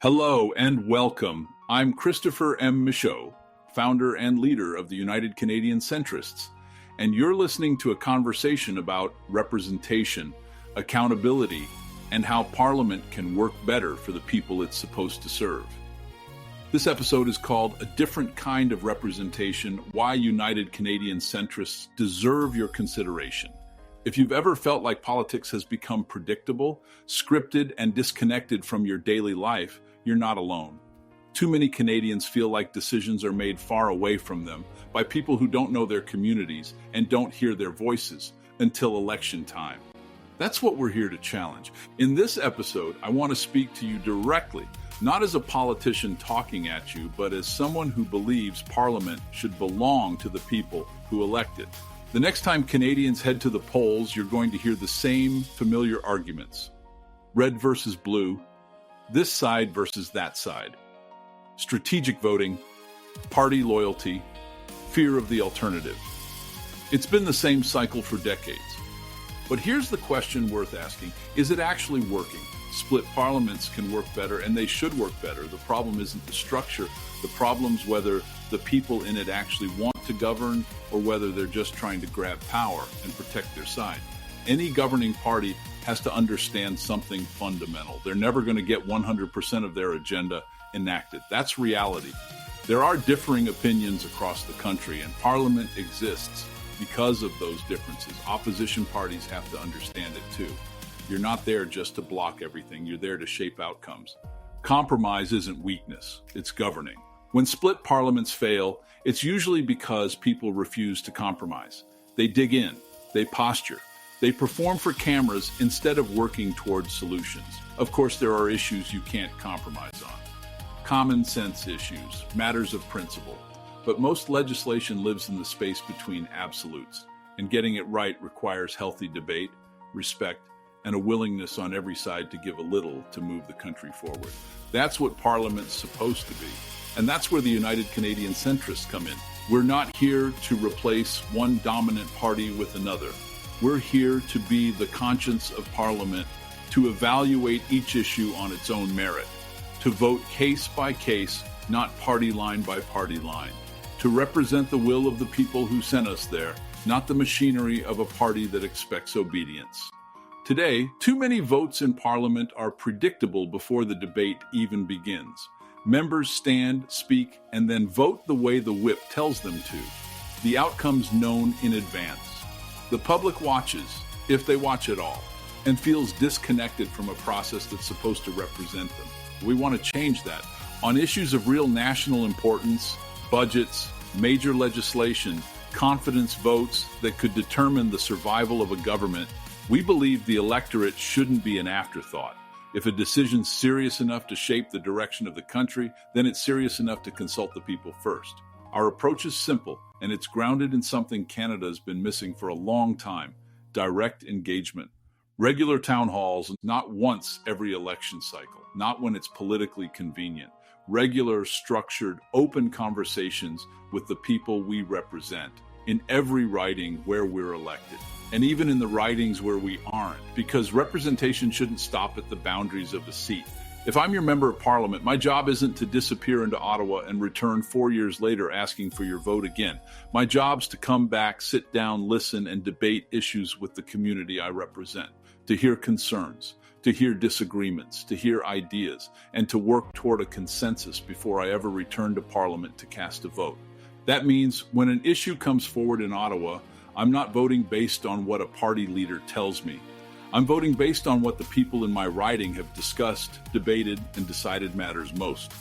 Hello and welcome. I'm Christopher M. Michaud, founder and leader of the United Canadian Centrists, and you're listening to a conversation about representation, accountability, and how Parliament can work better for the people it's supposed to serve. This episode is called A Different Kind of Representation: Why United Canadian Centrists Deserve Your Consideration. If you've ever felt like politics has become predictable, scripted, and disconnected from your daily life, you're not alone. Too many Canadians feel like decisions are made far away from them by people who don't know their communities and don't hear their voices until election time. That's what we're here to challenge. In this episode, I want to speak to you directly, not as a politician talking at you, but as someone who believes Parliament should belong to the people who elect it. The next time Canadians head to the polls, you're going to hear the same familiar arguments. Red versus blue, this side versus that side. Strategic voting, party loyalty, fear of the alternative. It's been the same cycle for decades. But here's the question worth asking. Is it actually working? Split parliaments can work better, and they should work better. The problem isn't the structure. The problem's whether the people in it actually want to govern or whether they're just trying to grab power and protect their side. Any governing party has to understand something fundamental. They're never going to get 100% of their agenda enacted. That's reality. There are differing opinions across the country, and Parliament exists because of those differences. Opposition parties have to understand it too. You're not there just to block everything. You're there to shape outcomes. Compromise isn't weakness, it's governing. When split parliaments fail, it's usually because people refuse to compromise. They dig in, they posture, they perform for cameras instead of working towards solutions. Of course, there are issues you can't compromise on. Common sense issues, matters of principle. But most legislation lives in the space between absolutes, and getting it right requires healthy debate, respect, and a willingness on every side to give a little to move the country forward. That's what Parliament's supposed to be. And that's where the United Canadian Centrists come in. We're not here to replace one dominant party with another. We're here to be the conscience of Parliament, to evaluate each issue on its own merit, to vote case by case, not party line by party line, to represent the will of the people who sent us there, not the machinery of a party that expects obedience. Today, too many votes in Parliament are predictable before the debate even begins. Members stand, speak, and then vote the way the whip tells them to. The outcome's known in advance. The public watches, if they watch at all, and feels disconnected from a process that's supposed to represent them. We want to change that. On issues of real national importance, budgets, major legislation, confidence votes that could determine the survival of a government, we believe the electorate shouldn't be an afterthought. If a decision's serious enough to shape the direction of the country, then it's serious enough to consult the people first. Our approach is simple, and it's grounded in something Canada's been missing for a long time: direct engagement. Regular town halls, not once every election cycle, not when it's politically convenient. Regular, structured, open conversations with the people we represent in every riding where we're elected. And even in the ridings where we aren't, because representation shouldn't stop at the boundaries of a seat. If I'm your member of Parliament, my job isn't to disappear into Ottawa and return 4 years later asking for your vote again. My job's to come back, sit down, listen, and debate issues with the community I represent, to hear concerns, to hear disagreements, to hear ideas, and to work toward a consensus before I ever return to Parliament to cast a vote. That means when an issue comes forward in Ottawa, I'm not voting based on what a party leader tells me. I'm voting based on what the people in my riding have discussed, debated, and decided matters most.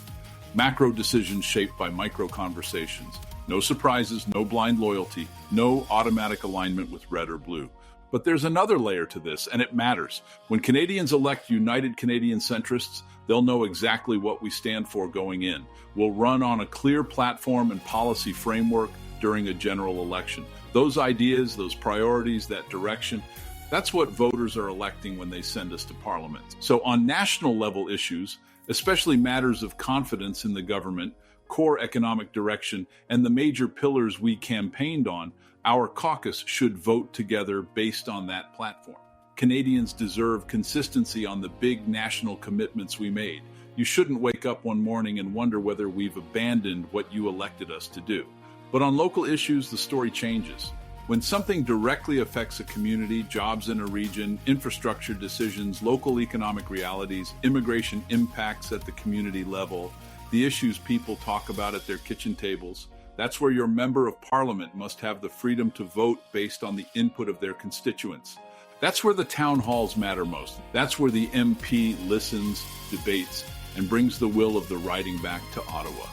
Macro decisions shaped by micro conversations. No surprises, no blind loyalty, no automatic alignment with red or blue. But there's another layer to this, and it matters. When Canadians elect United Canadian Centrists, they'll know exactly what we stand for going in. We'll run on a clear platform and policy framework during a general election. Those ideas, those priorities, that direction, that's what voters are electing when they send us to Parliament. So on national level issues, especially matters of confidence in the government, core economic direction, and the major pillars we campaigned on, our caucus should vote together based on that platform. Canadians deserve consistency on the big national commitments we made. You shouldn't wake up one morning and wonder whether we've abandoned what you elected us to do. But on local issues, the story changes. When something directly affects a community, jobs in a region, infrastructure decisions, local economic realities, immigration impacts at the community level, the issues people talk about at their kitchen tables, that's where your member of parliament must have the freedom to vote based on the input of their constituents. That's where the town halls matter most. That's where the MP listens, debates, and brings the will of the riding back to Ottawa.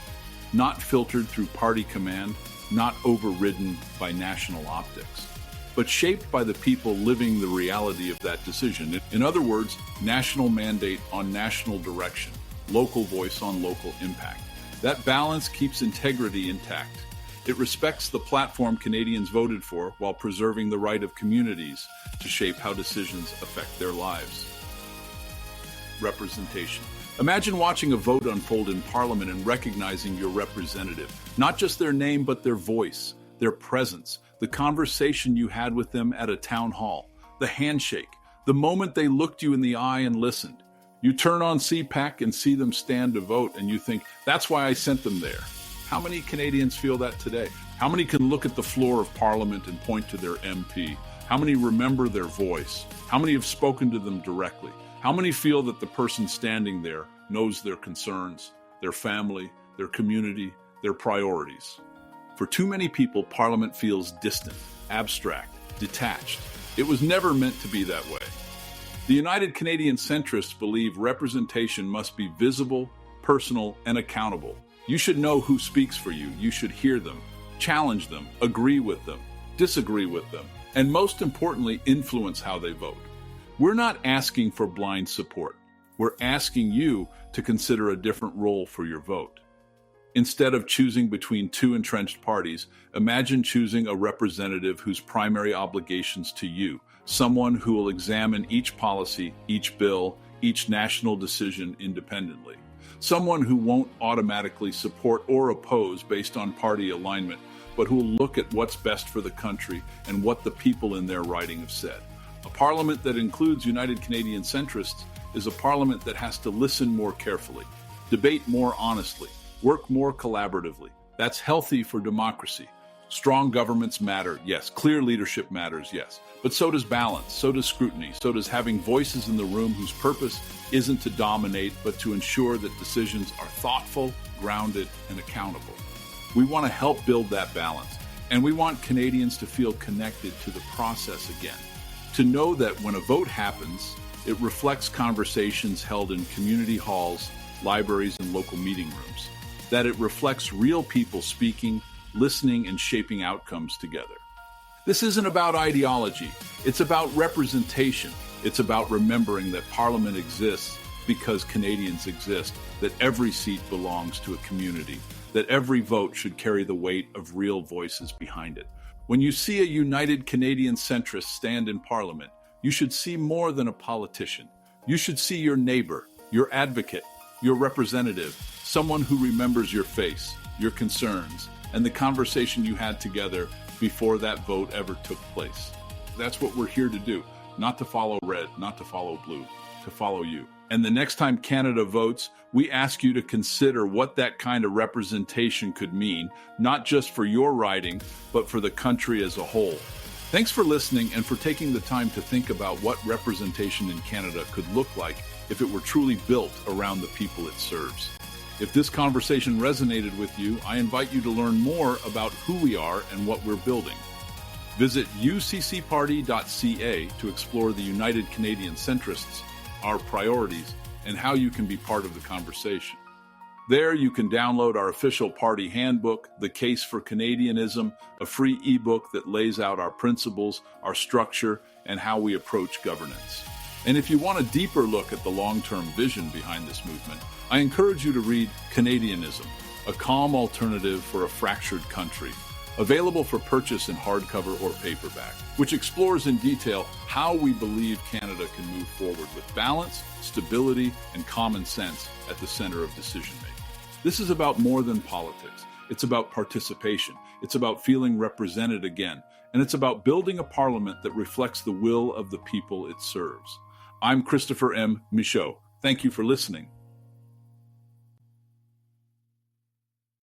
Not filtered through party command, not overridden by national optics, but shaped by the people living the reality of that decision. In other words, national mandate on national direction, local voice on local impact. That balance keeps integrity intact. It respects the platform Canadians voted for while preserving the right of communities to shape how decisions affect their lives. Representation. Imagine watching a vote unfold in Parliament and recognizing your representative, not just their name, but their voice, their presence, the conversation you had with them at a town hall, the handshake, the moment they looked you in the eye and listened. You turn on CPAC and see them stand to vote, and you think, that's why I sent them there. How many Canadians feel that today? How many can look at the floor of Parliament and point to their MP? How many remember their voice? How many have spoken to them directly? How many feel that the person standing there knows their concerns, their family, their community, their priorities? For too many people, Parliament feels distant, abstract, detached. It was never meant to be that way. The United Canadian Centrists believe representation must be visible, personal, and accountable. You should know who speaks for you. You should hear them, challenge them, agree with them, disagree with them, and most importantly, influence how they vote. We're not asking for blind support. We're asking you to consider a different role for your vote. Instead of choosing between two entrenched parties, imagine choosing a representative whose primary obligations to you, someone who will examine each policy, each bill, each national decision independently. Someone who won't automatically support or oppose based on party alignment, but who will look at what's best for the country and what the people in their riding have said. A parliament that includes United Canadian Centrists is a parliament that has to listen more carefully, debate more honestly, work more collaboratively. That's healthy for democracy. Strong governments matter, yes. Clear leadership matters, yes. But so does balance, so does scrutiny, so does having voices in the room whose purpose isn't to dominate, but to ensure that decisions are thoughtful, grounded, and accountable. We want to help build that balance, and we want Canadians to feel connected to the process again, to know that when a vote happens, it reflects conversations held in community halls, libraries, and local meeting rooms, that it reflects real people speaking, listening, and shaping outcomes together. This isn't about ideology. It's about representation. It's about remembering that Parliament exists because Canadians exist, that every seat belongs to a community, that every vote should carry the weight of real voices behind it. When you see a United Canadian Centrist stand in Parliament, you should see more than a politician. You should see your neighbor, your advocate, your representative, someone who remembers your face, your concerns, and the conversation you had together before that vote ever took place. That's what we're here to do, not to follow red, not to follow blue, to follow you. And the next time Canada votes, we ask you to consider what that kind of representation could mean, not just for your riding, but for the country as a whole. Thanks for listening and for taking the time to think about what representation in Canada could look like if it were truly built around the people it serves. If this conversation resonated with you, I invite you to learn more about who we are and what we're building. Visit uccparty.ca to explore the United Canadian Centrists, our priorities, and how you can be part of the conversation. There you can download our official party handbook, The Case for Canadianism, a free ebook that lays out our principles, our structure, and how we approach governance. And if you want a deeper look at the long-term vision behind this movement, I encourage you to read Canadianism, a calm alternative for a fractured country, available for purchase in hardcover or paperback, which explores in detail how we believe Canada can move forward with balance, stability, and common sense at the center of decision-making. This is about more than politics. It's about participation. It's about feeling represented again. And it's about building a parliament that reflects the will of the people it serves. I'm Christopher M. Michaud. Thank you for listening.